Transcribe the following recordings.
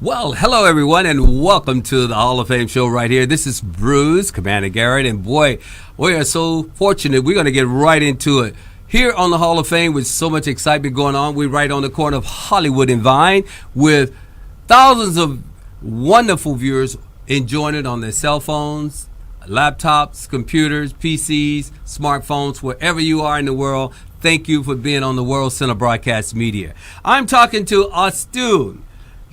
Well, hello everyone, and welcome to the Hall of Fame show right here. This is Bruce, Commander Garrett, and boy, we are so fortunate. We're going to get right into it. Here on the Hall of Fame with so much excitement going on, we're right on the corner of Hollywood and Vine with thousands of wonderful viewers enjoying it on their cell phones, laptops, computers, PCs, smartphones, wherever you are in the world. Thank you for being on the World Center Broadcast Media. I'm talking to Astun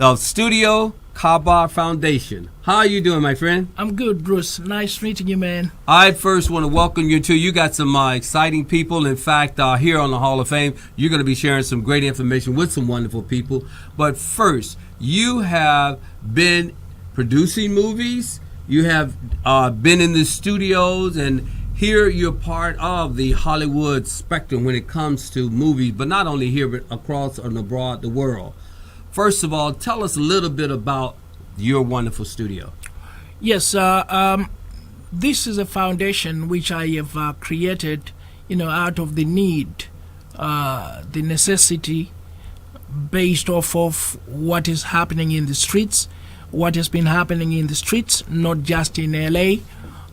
of Studio Kaba Foundation. How are you doing, my friend? I'm good, Bruce. Nice meeting you, man. I first want to welcome you to. You got some exciting people. In fact, here on the Hall of Fame, you're going to be sharing some great information with some wonderful people. But first, you have been producing movies. You have been in the studios, and here you're part of the Hollywood spectrum when it comes to movies, but not only here, but across and abroad the world. First of all, tell us a little bit about your wonderful studio. Yes, this is a foundation which I have created, out of the need, the necessity, based off of what is happening in the streets, what has been happening in the streets, not just in LA,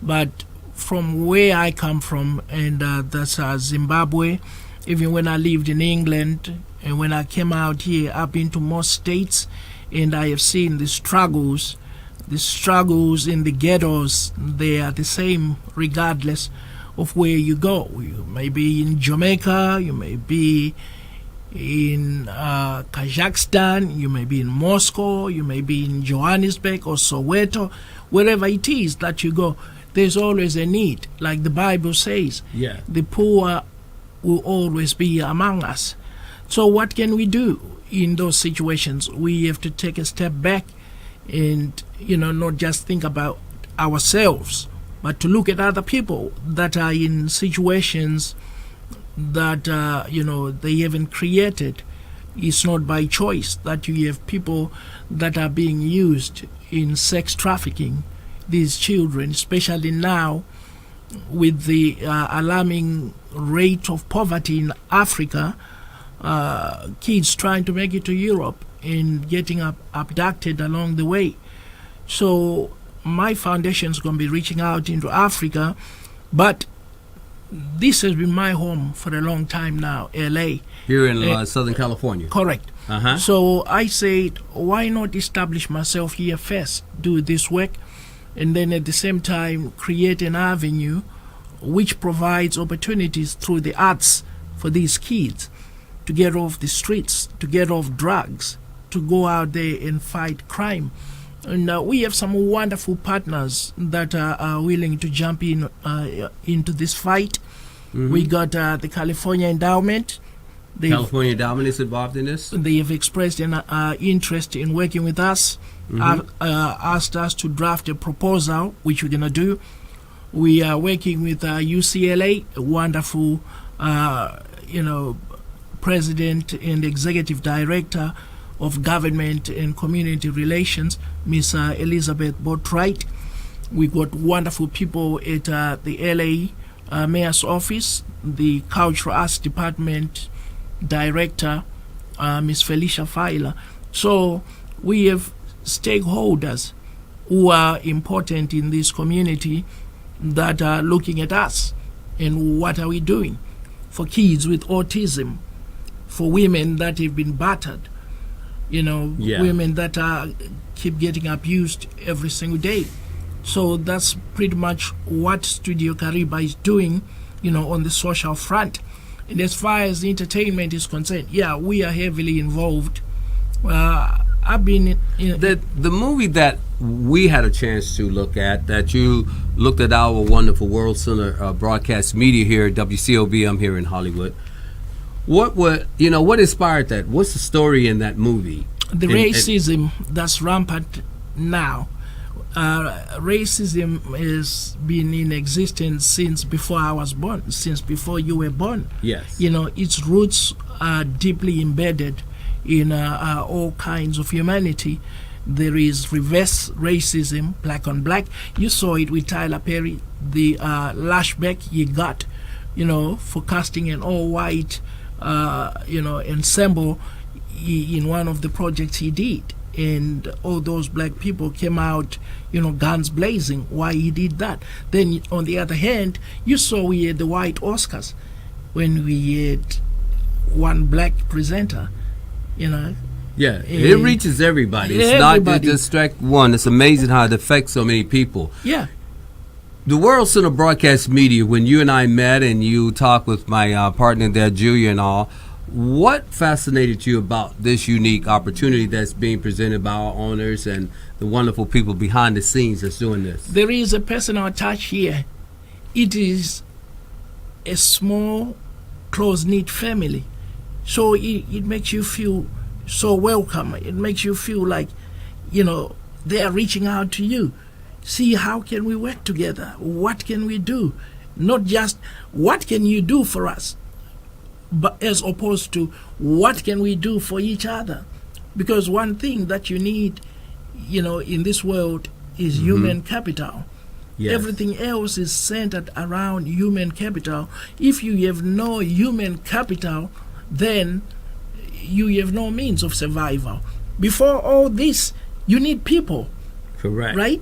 but from where I come from, and that's Zimbabwe. Even when I lived in England, and when I came out here, I've been to most states, and I have seen the struggles in the ghettos. They are the same regardless of where you go. You may be in Jamaica, you may be in Kazakhstan, you may be in Moscow, you may be in Johannesburg or Soweto, wherever it is that you go, there's always a need. Like the Bible says, the poor will always be among us. So what can we do in those situations? We have to take a step back and, not just think about ourselves, but to look at other people that are in situations that, they haven't created. It's not by choice that you have people that are being used in sex trafficking, these children, especially now with the alarming rate of poverty in Africa. Kids trying to make it to Europe and getting abducted along the way. So my foundation is going to be reaching out into Africa, but this has been my home for a long time now, LA. Here in Southern California. Correct. So I said, why not establish myself here first, do this work, and then at the same time create an avenue which provides opportunities through the arts for these kids to get off the streets, to get off drugs, to go out there and fight crime. And we have some wonderful partners that are willing to jump in into this fight. We got the California Endowment. California Endowment is involved in this? They have expressed an interest in working with us, asked us to draft a proposal, which we're going to do. We are working with UCLA, a wonderful, President and Executive Director of Government and Community Relations, Miss Elizabeth Boatwright. We got wonderful people at the LA Mayor's Office, the Cultural Arts Department Director, Miss Felicia Filer. So we have stakeholders who are important in this community that are looking at us and what are we doing for kids with autism, for women that have been battered, women that keep getting abused every single day. So that's pretty much what Studio Kariba is doing, on the social front. And as far as the entertainment is concerned, we are heavily involved. I've been the movie that we had a chance to look at, that you looked at our wonderful World Center Broadcast Media here at WCOBM here in Hollywood. What inspired that? What's the story in that movie? The racism that's rampant now. Racism has been in existence since before I was born, since before you were born. Yes. Its roots are deeply embedded in all kinds of humanity. There is reverse racism, black on black. You saw it with Tyler Perry, the lashback he got, for casting an all-white, ensemble in one of the projects he did. and all those black people came out, guns blazing, why he did that. Then on the other hand, you saw we had the white Oscars when we had one black presenter, Yeah, it reaches everybody. It's not just track one. It's amazing how it affects so many people. Yeah. The World Center Broadcast Media, when you and I met and you talked with my partner there, Julia and all, what fascinated you about this unique opportunity that's being presented by our owners and the wonderful people behind the scenes that's doing this? There is a personal touch here. It is a small, close-knit family. So it makes you feel so welcome. It makes you feel like, they are reaching out to you. See, how can we work together? What can we do? Not just what can you do for us, but as opposed to what can we do for each other? Because one thing that you need, in this world is human capital. Yes. Everything else is centered around human capital. If you have no human capital, then you have no means of survival. Before all this, you need people. Correct. Right?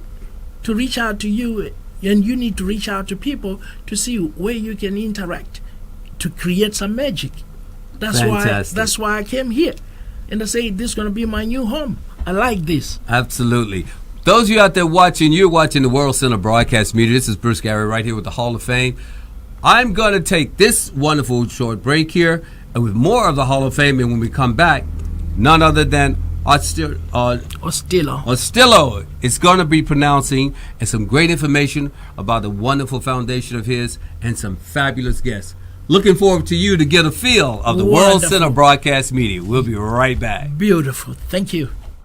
To reach out to you, and you need to reach out to people to see where you can interact, to create some magic. That's why I came here. And I say, this is going to be my new home. I like this. Absolutely. Those of you out there watching, you're watching the World Center Broadcast Media. This is Bruce Gary right here with the Hall of Fame. I'm going to take this wonderful short break here, and with more of the Hall of Fame, and when we come back, none other than Ostillo is going to be pronouncing, and some great information about the wonderful foundation of his and some fabulous guests. Looking forward to you to get a feel of the World Center Broadcast Media. We'll be right back. Beautiful. Thank you.